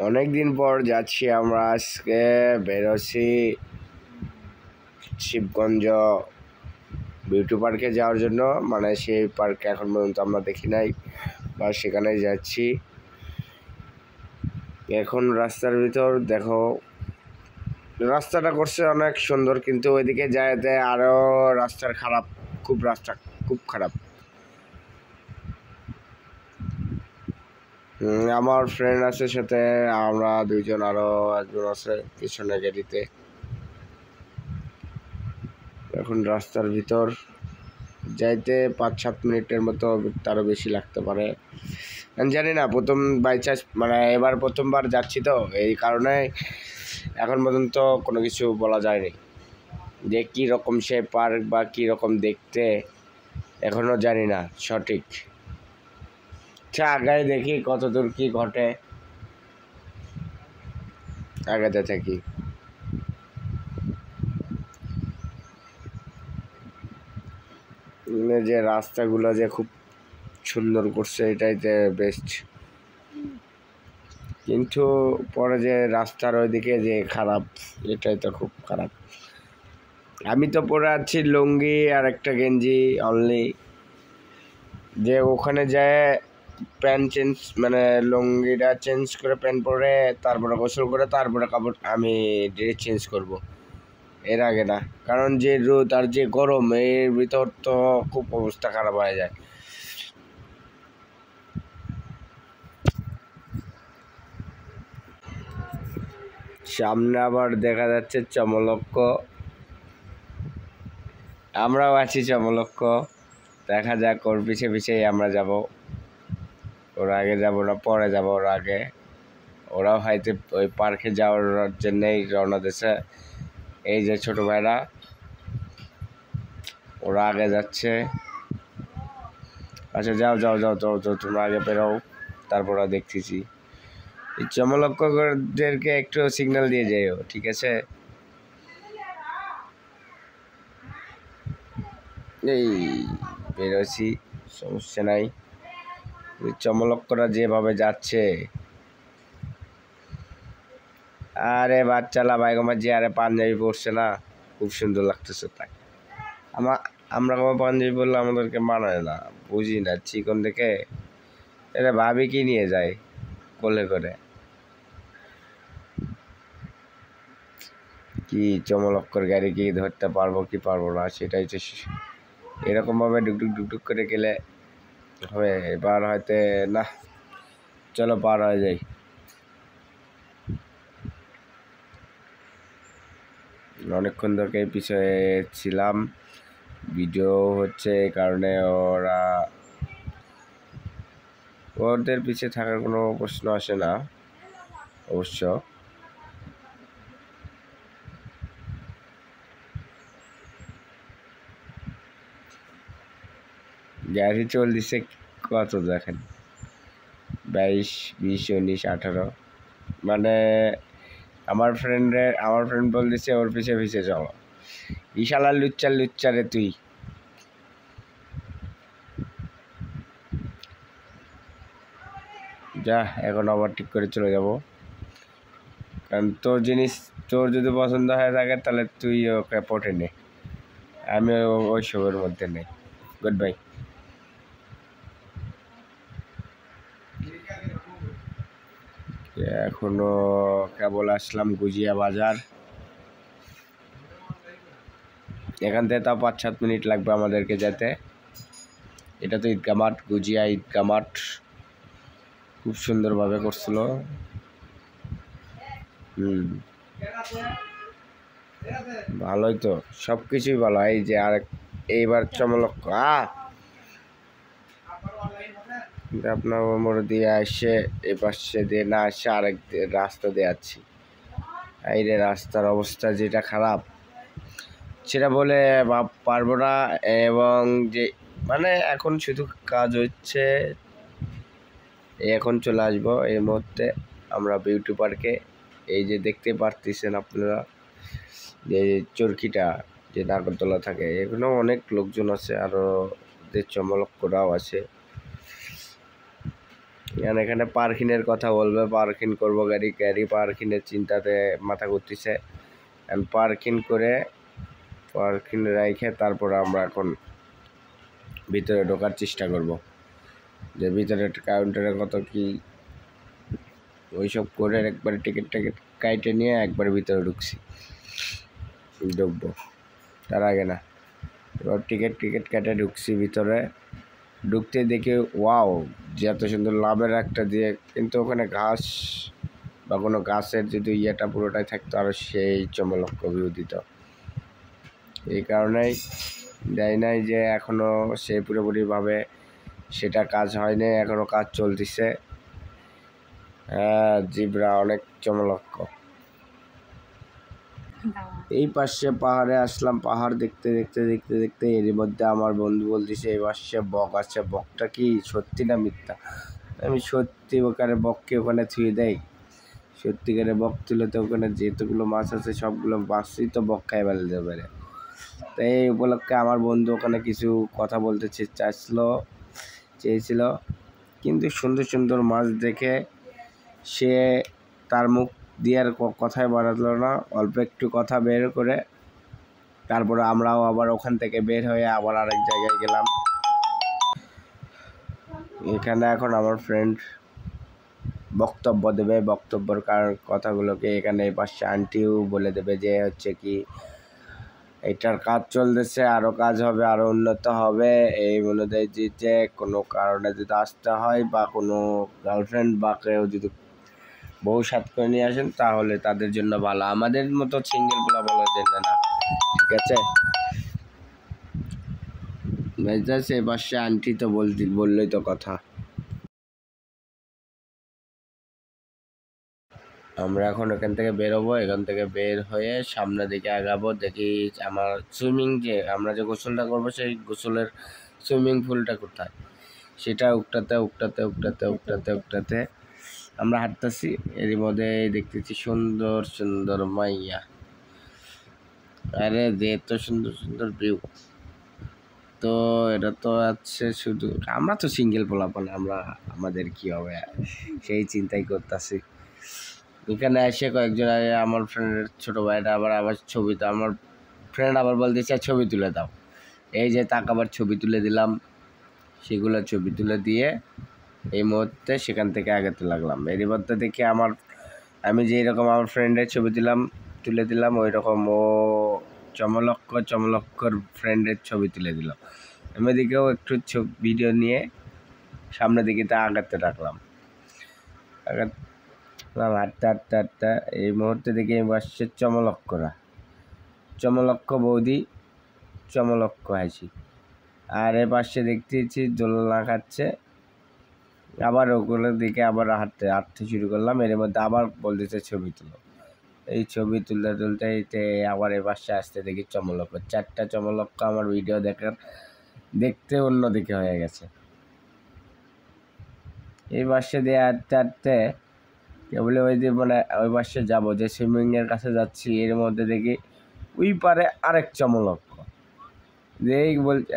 অনেকদিন পর যাচ্ছি আমরা। আজকে বেরোছি শিবগঞ্জ বিউটি পার্কে যাওয়ার জন্য। মানে সেই পার্ক এখন পর্যন্ত আমরা দেখি নাই, বা সেখানে যাচ্ছি। এখন রাস্তার ভিতর দেখো, রাস্তাটা করছে অনেক সুন্দর, কিন্তু ওইদিকে যাইতে আরো রাস্তার খারাপ, রাস্তা খুব খারাপ। আমার ফ্রেন্ড আছে সাথে, আমরা দুইজন, আরো একজন আছে পিছনে গাড়িতে। এখন রাস্তার ভিতর যাইতে 5-7 মিনিটের মতো, তারও বেশি লাগতে পারে। আমি জানি না, প্রথম বাই চান্স, মানে এবার প্রথমবার যাচ্ছি তো, এই কারণে এখন পর্যন্ত কোনো কিছু বলা যায়নি যে কী রকম সে পার্ক বা কী রকম দেখতে, এখনও জানি না সঠিক। আচ্ছা, আগায় দেখি কত দূর কী ঘটে, আগাতে থাকি। যে রাস্তাগুলো যে খুব সুন্দর করছে, এটাই যে বেস্ট। কিন্তু পরে যে রাস্তার ওইদিকে যে খারাপ, এটাই তো খুব খারাপ। আমি তো পরে আছি লুঙ্গি আর একটা গেঞ্জি অনলি, যে ওখানে যায় প্যান্ট চেঞ্জ, মানে লুঙ্গিটা চেঞ্জ করে প্যান্ট পরে, তারপরে গোসল করে, তারপরে কাপড় আমি ড্রেস চেঞ্জ করব। এর আগে না, কারণ যে রোদ আর যে গরম, এর ভিতর তো খুব অবস্থা খারাপ হয়ে যায়। সামনে আবার দেখা যাচ্ছে চমলক্ষ, আমরাও আছি চমলক্ষ। দেখা যাক, ওর পিছে পিছেই আমরা যাব। ওর আগে যাব না, পরে যাব ওর আগে। ওরাও হয়তো ওই পার্কে যাওয়ার জন্যেই রওনা দিয়েছে। এই যে ছোট ভাইরা, ওরা আগে যাচ্ছে। আচ্ছা, যাও যাও যাও যাও যাও, তোমরা আগে বেরোও, তারপর দেখতেছি। এই চমলক্ষদেরকে একটু সিগন্যাল দিয়ে যাইও, ঠিক আছে? এই বেরোছি, সমস্যা নাই। চমলক্ষরা যেভাবে যাচ্ছে, আরে বাচ্চালা বাইগমা যে আরে পাঞ্জাবি পরছে না, খুব সুন্দর লাগতেছে। তাই আমরা কোনো পাঞ্জাবি বললে আমাদেরকে মানায় না, বুঝি না চিকন দেখে। এটা ভাবি কি নিয়ে যায় কোলে করে। কি চমলক্ষর গাড়ি কি ধরতে পারবো কি পারবো না, সেটাই তো। এরকমভাবে ডুকডুক ডুকডুক করে গেলে হবে? এবার হয়তো না, চলো পার হয়ে যাই। অনেকক্ষণ ধরে পিছনে ছিলাম, ভিডিও হচ্ছে, এই কারণে ওদের পিছিয়ে থাকার কোনো প্রশ্ন আসে না অবশ্য। গাড়ি চলছে কত দেখেন, 22, 20, 19, 18। মানে আমার ফ্রেন্ড বলতেছে ওর পিছে পিছে চলো। ইশালা লুচ্চারে তুই। যা, এখন আবার ঠিক করে চলে যাব। কারণ তোর জিনিস তোর যদি পছন্দ হয়ে থাকে, তাহলে তুই ওকে পটে নে, আমি ওই সবের মধ্যে নেই। Good bye. এখনো কেবল আসলাম গুজিয়া বাজার। এখান থেকে তাও 5-7 মিনিট লাগবে আমাদেরকে যেতে। এটা তো ঈদগাহ মাঠ, গুজিয়া ঈদগাহ মাঠ, খুব সুন্দরভাবে করছিল। ভালোই তো, সব কিছুই ভালো। এই যে আর এইবার চমলক্ষ আপনার মোড় দিয়ে আসে, এ পাশে দিয়ে না আসে, আরেক রাস্তা দিয়ে যাচ্ছি। এই রে, রাস্তার অবস্থা যেটা খারাপ, সেটা বলে পারবো না। এবং যে মানে এখন শুধু কাজ হচ্ছে, এখন চলে আসবো এই মুহূর্তে আমরা বিউটি পার্কে। এই যে দেখতে পারতেছেন আপনারা, যে চরকিটা যে নাগরদোলা থাকে, এখানেও অনেক লোকজন আছে, আরও যে চমলক্ষরাও আছে। এখানে পার্কিংয়ের কথা বলবে, পার্কিং করবো গাড়ি পার্কিংয়ের চিন্তাতে মাথা ঘুরতেছে। পার্কিং করে পার্কিং রেখে তারপর আমরা এখন ভিতরে ঢোকার চেষ্টা করব, যে ভিতরে কাউন্টারে কত কি ওইসব করে একবারে টিকিট কাইটে নিয়ে একবার ভিতরে ঢুকবো। তার আগে না, এবার টিকিট কেটে ঢুকছি ভিতরে। ঢুকতে দেখে ওয়াও, যে এত সুন্দর লাভের একটা দিয়ে, কিন্তু ওখানে ঘাস বা কোনো গাছের যদি ইয়েটা পুরোটাই থাকতো আরও সেই চমলক্ষ ভিউ দিত। এই কারণেই দেয় নাই যে এখনও সে পুরোপুরিভাবে সেটা কাজ হয়নি, এখনও কাজ চলতেছে। হ্যাঁ, জিব্রা অনেক চমলক্ষ। এই পাশে পাহাড়ে আসলাম, পাহাড় দেখতে দেখতে দেখতে দেখতে এর মধ্যে আমার বন্ধু বলতেছে এই পাশে বক আছে। বকটা কি সত্যি না মিথ্যা? আমি সত্যি, ওখানে বককে ওখানে থুয়ে দেয়, সত্যিকারে বক তুলে তো ওখানে যেতগুলো মাছ আছে সবগুলো মাছই তো বক খাই ফেলতে পারে। তো এই উপলক্ষে আমার বন্ধু ওখানে কিছু কথা বলতে চেয়েছিল, কিন্তু সুন্দর সুন্দর মাছ দেখে সে তার মুখ দিয়ে আর কথাই বাড়ালো না। অল্প একটু কথা বের করে তারপরে আমরাও আবার ওখান থেকে বের হয়ে আবার আরেক জায়গায় গেলাম। এখানে এখন আমার ফ্রেন্ড বক্তব্য দেবে, বক্তব্যের কথাগুলোকে এখানে এই পাশে আন্টিও বলে দেবে যে হচ্ছে কি এটার কাজ চলতেছে, আরও কাজ হবে, আরও উন্নত হবে। এই অনুযায়ী যে কোনো কারণে যদি আসতে হয় বা কোনো গার্লফ্রেন্ড বা কেউ যদি বউ সাথ করে নিয়ে আসেন তাহলে তাদের জন্য ভালো, আমাদের মতো সিঙ্গেল গুলা বলার জন্য না, ঠিক আছে? এই পাশে আন্টি তো বললেই তো কথা। আমরা এখন এখান থেকে বেরোবো, এখান থেকে বের হয়ে সামনের দিকে আগাবো। দেখি আমার যে আমরা যে গোসলটা করবো সেই গোসলের সুইমিং পুলটা কোথায়, সেটা উকটাতে আমরা হাঁটতেছি। এর মধ্যে দেখতেছি সুন্দর সুন্দর মাইয়া, আরে যে এত সুন্দর সুন্দর ভিউ। তো এটা তো আছে শুধু, আমরা তো সিঙ্গেল পোলাপান, আমাদের কি হবে সেই চিন্তাই করতেছি। এখানে এসে কয়েকজন আমার ফ্রেন্ডের ছোটো ভাইটা আবার ছবিতে, আমার ফ্রেন্ড আবার বলতেছে ছবি তুলে দাও। এই যে তাকে আবার ছবি তুলে দিলাম, সেগুলো ছবি তুলে দিয়ে এই মুহূর্তে সেখান থেকে আগাতে লাগলাম। এর মধ্যে দেখি আমি যেই রকম আমার ফ্রেন্ডের ছবি তুলে দিলাম ওই রকম ও চমলক্ষর ফ্রেন্ডের ছবি তুলে দিল। আমি দিকেও একটু ভিডিও নিয়ে সামনের দিকে তা আগাতে রাখলাম। হাঁটতে এই মুহূর্তে দেখি আসছে চমলক্ষ বৌদি, চমলক্ষ হাসি। আর এ পাশে দেখতেছি দোলনা খাচ্ছে। আবার ওগুলোর দিকে আবার হাঁটতে শুরু করলাম। এর মধ্যে আবার বলতেছে ছবি তুলো। এই ছবি তুলতে আবার এ পাশে আসতে দেখি চমলক্ষ, 4টা চমলক্ষ আমার ভিডিও দেখতে অন্যদিকে হয়ে গেছে। এই পাশে দিয়ে হাঁটতে কেবলে ওই পাশে যাবো, যে সুইমিংয়ের কাছে যাচ্ছি এর মধ্যে দেখি ওই পারে আরেক চমলক্ষ। বলছে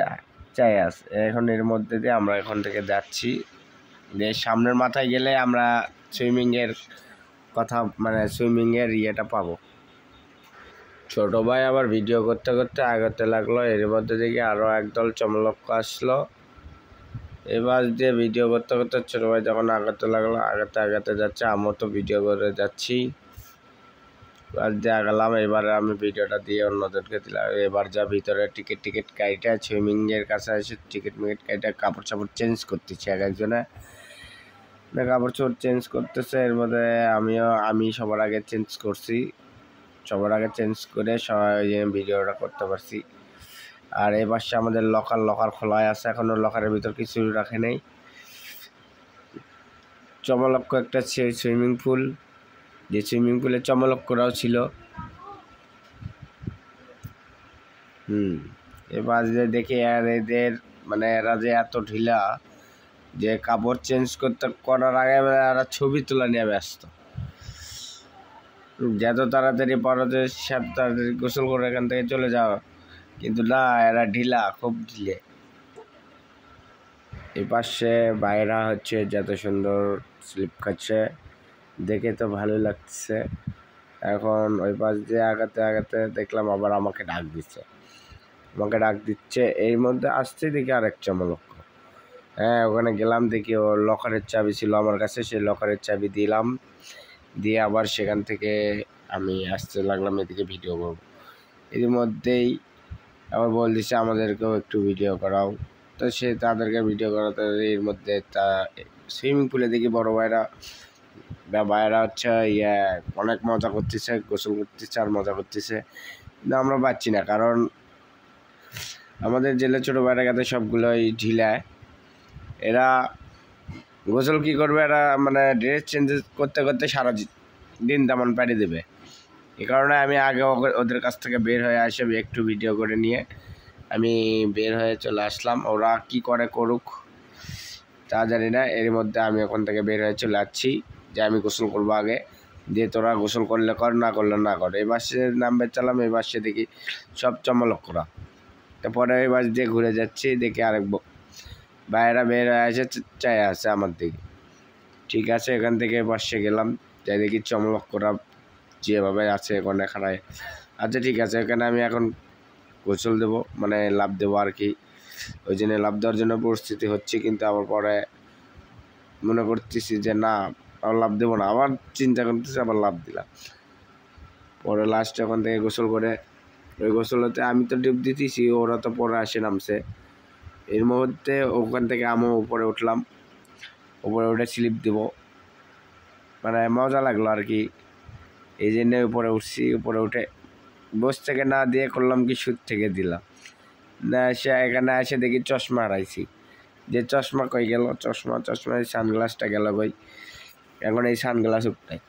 চাই আছে। এখন এর মধ্যে দিয়ে আমরা এখন থেকে যাচ্ছি, যে সামনের মাথায় গেলে আমরা সুইমিংয়ের ইয়েটা পাবো। ছোট ভাই আবার ভিডিও করতে করতে আগাতে লাগলো। এর মধ্যে দেখি আরও একদল চমলক্ষ আসলো। এবার দিয়ে ভিডিও করতে করতে ছোটো ভাই যখন আগাতে লাগলো, আগাতে যাচ্ছে, আমিও তো ভিডিও করে যাচ্ছি। এবার দিয়ে আগালাম। এবার আমি ভিডিওটা দিয়ে অন্যদেরকে দিলাম। এবার যা ভিতরে টিকিট কাইটা সুইমিংয়ের কাছে এসে টিকিট কাইটা কাপড় চেঞ্জ করতেছি, একজনে কাপড় চেঞ্জ করতেছে। এর মধ্যে আমি সবার আগে চেঞ্জ করছি, সবার আগে চেঞ্জ করে সবাই ভিডিওটা করতে পারছি। আর এই পাশে আমাদের লকার খোলা আছে, এখনো লকারের ভিতর কিছু রাখে নেই। চমলক্ষ একটা সুইমিং পুল, যে সুইমিং পুলে চমলক্ষরাও ছিল। এবার যে দেখি এদের এরা যে এত ঢিলা যে কাপড় চেঞ্জ করার আগে এরা ছবি তোলা নিয়ে ব্যস্ত। যত তাড়াতাড়ি পারো যে তাড়াতাড়ি গোসল করে এখান থেকে চলে যাও, কিন্তু না, এরা ঢিলা, খুব ঢিলে। এই পাশে বাইরা হচ্ছে যত সুন্দর স্লিপ খাচ্ছে, দেখে তো ভালো লাগছে। এখন ওই পাশ দিয়ে আগাতে আগাতে দেখলাম আবার আমাকে ডাক দিচ্ছে। এর মধ্যে আসছে দেখি আরেক চমলক। হ্যাঁ, ওখানে গেলাম, দেখি ওর লকারের চাবি ছিল আমার কাছে, সেই লকারের চাবি দিলাম, দিয়ে আবার সেখান থেকে আমি আসতে লাগলাম এদিকে ভিডিও করব। এর মধ্যেই আবার বল দিচ্ছে আমাদেরকেও একটু ভিডিও করাও। তো সে তাদেরকে ভিডিও করাতে, এর মধ্যে তা সুইমিং পুলে দেখি বড় ভাইরা হচ্ছে অনেক মজা করতেছে, গোসল করতেছে আর মজা করতেছে। কিন্তু আমরা পাচ্ছি না, কারণ আমাদের জেলে ছোটো ভাইরা কাছে সবগুলোই ঢিলায়। এরা গোসল কী করবে, এরা মানে ড্রেস চেঞ্জ করতে করতে সারা দিন তেমন পাড়ি দেবে। এই কারণে আমি আগে ওদের কাছ থেকে বের হয়ে আসে একটু ভিডিও করে নিয়ে আমি বের হয়ে চলে আসলাম। ওরা কি করে করুক তা জানি না। এর মধ্যে আমি ওখান থেকে বের হয়ে চলে যাচ্ছি যে আমি গোসল করবো আগে, দিয়ে তোরা গোসল করলে কর, না করলে না কর। এই বাসে নামবে চালাম, এই বাসে দেখি সব চমলকরা। তারপরে এই বাস দিয়ে ঘুরে যাচ্ছি, দেখি আরেক বাইরা বের হয়ে আসে চাই আছে আমার দিকে। ঠিক আছে, এখান থেকে বাসে গেলাম, যাই দেখি চমলকরা যেভাবে আছে এখানে খাড়ায়। আচ্ছা ঠিক আছে, এখানে আমি এখন গোসল দেবো, মানে লাভ দেবো আর কি। ওই জন্য লাভ দেওয়ার জন্য প্রস্তুতি হচ্ছে, কিন্তু আবার পরে মনে করতেছি যে না, আবার লাভ দেবো না, আবার চিন্তা করতেছি, আবার লাভ দিলাম। পরে লাস্টে ওখান থেকে গোসল করে, ওই গোসলতে আমি তো ডিপ দিতেছি, ওরা তো পরে আসে নামছে। এর মুহূর্তে ওখান থেকে আমিও উপরে উঠলাম, উপরে উঠে স্লিপ দিব, মানে মজা লাগলো আর কি। এই জন্যে উপরে উঠছি। উপরে উঠে বস থেকে না দিয়ে করলাম কি সুদ থেকে দিলাম না। সে এখানে এসে দেখি চশমা হারাইছি, যে চশমা কই গেল, চশমা সানগ্লাসটা গেল কই। এখন এই সানগ্লাস উঠটাই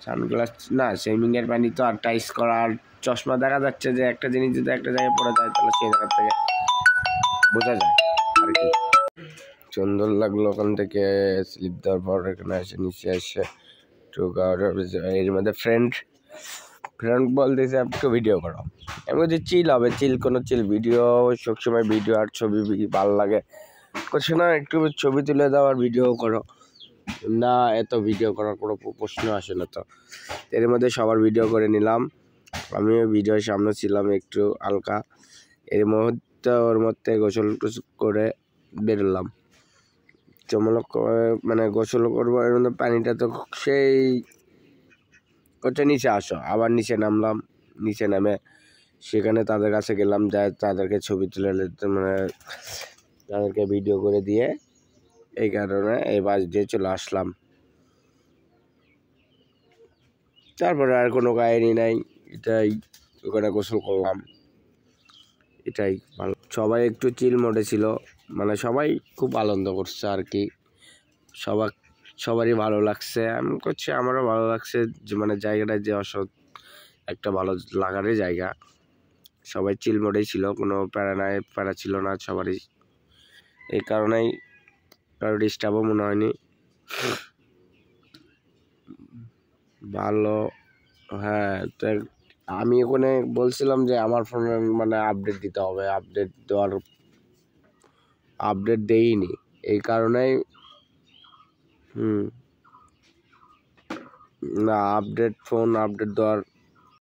সানগ্লাস না, সুইমিংয়ের পানি তো আর টাইস করা, আর চশমা দেখা যাচ্ছে যে একটা জিনিস যদি একটা জায়গায় পড়ে যায় তাহলে সেই জায়গা থেকে বোঝা যায় আর কি। সুন্দর লাগলো ওখান থেকে স্লিপ দেওয়ার পর এখানে এসে নিচে এসে এর মধ্যে ফ্রেন্ড বলতেছে একটু ভিডিও করো। আমি বলছি চিল হবে, কোনো ভিডিও সবসময় ভিডিও আর ছবি ভালো লাগে, করছে না একটু ছবি তুলে দাও আর ভিডিও করো না, এত ভিডিও করার কোনো প্রশ্ন আসে না। তো এর মধ্যে সবার ভিডিও করে নিলাম, আমিও ভিডিওর সামনে ছিলাম একটু হালকা। এর মুহূর্তে ওর মধ্যে গোসল করে বেরোলাম, চমলক মানে গোসল করবো। এর মধ্যে পানিটা তো সেই হচ্ছে, নিচে আসো, আবার নিচে নামলাম। নিচে নামে সেখানে তাদের কাছে গেলাম, যাই তাদেরকে ছবি তুলে মানে তাদেরকে ভিডিও করে দিয়ে এই কারণে এই বাস দিয়ে চলে আসলাম। তারপরে আর কোনো কাহিনী নাই, এটাই। ওখানে গোসল করলাম, এটাই ভালো। সবাই একটু চিল মোডে ছিল, মানে সবাই খুব আনন্দ করছে আর কি। সবারই ভালো লাগছে, আমি করছি আমারও ভালো লাগছে, যে মানে জায়গাটা যে একটা ভালো লাগারই জায়গা। সবাই চিল মোডেই ছিল, কোনো প্যারা ছিল না সবারই। এই কারণেই কারো ডিস্টার্বও মনে হয়নি, ভালো। হ্যাঁ, তো আমি ওখানে বলছিলাম যে আমার ফোনে মানে আপডেট দিতে হবে, আপডেট দেইনি, এই কারণেই না আপডেট দেওয়ার